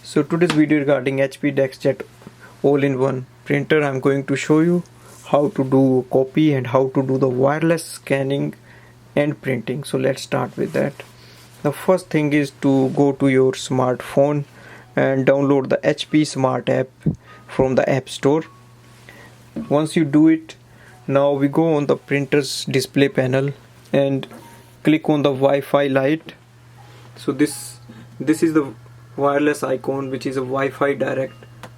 So today's video regarding HP Deskjet all-in-one printer. I'm going to show you how to do copy and how to do the wireless scanning and printing. So let's start with that. The first thing is to go to your smartphone and download the HP Smart app from the App Store. Once you do it, now we go on the printer's display panel and click on the Wi-Fi light. So this is the wireless icon, which is a Wi-Fi direct.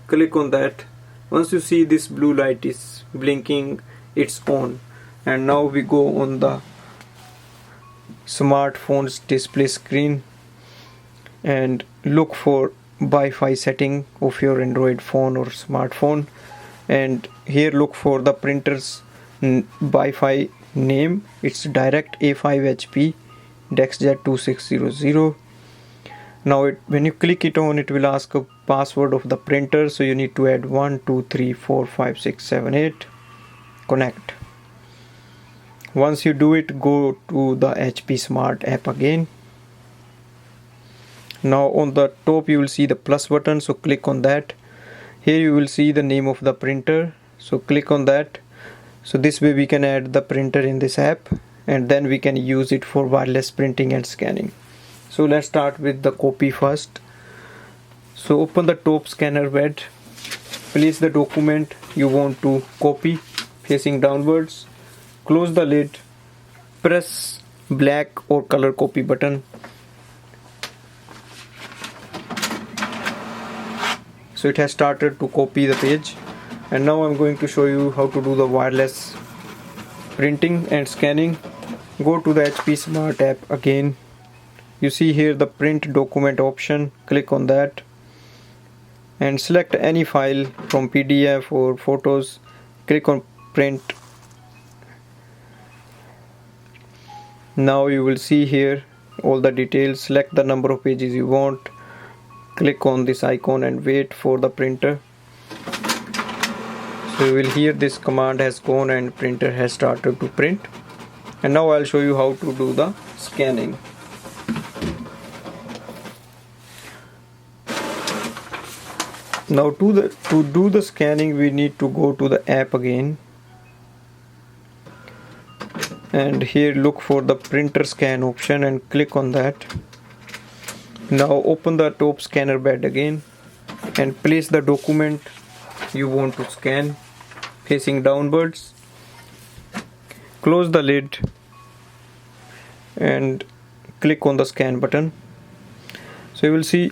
Click on that. Once you see this blue light is blinking, it's on. And now we go on the smartphone's display screen and look for Wi-Fi setting of your Android phone or smartphone, and here look for the printer's Wi-Fi name. It's direct A5 HP Deskjet 2600. Now when you click it on, it will ask a password of the printer, so you need to add 1 2 3 4 5 6 7 8. Connect. Once you do it, go to the HP Smart app again. Now on the top you will see the plus button, so click on that. Here you will see the name of the printer, so click on that. So this way we can add the printer in this app, and then we can use it for wireless printing and scanning. So let's start with the copy first. So open the top scanner bed, place the document you want to copy facing downwards, close the lid, press black or color copy button. So it has started to copy the page, and now I'm going to show you how to do the wireless printing and scanning. Go to the HP Smart app again. You see here the print document option. Click on that and select any file from PDF or photos. Click on print. Now you will see here all the details. Select the number of pages you want. Click on this icon and wait for the printer. So you will hear this command has gone and printer has started to print. And now I'll show you how to do the scanning. Now to do the scanning, we need to go to the app again, and here look for the printer scan option and click on that. Now open the top scanner bed again and place the document you want to scan facing downwards. Close the lid and click on the scan button. So you will see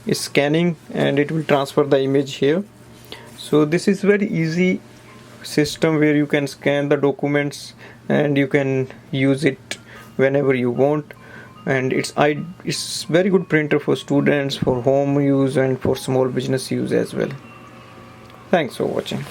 it's scanning and it will transfer the image here. So this is very easy system where you can scan the documents and you can use it whenever you want. And it's very good printer for students, for home use, and for small business use as well. Thanks for watching.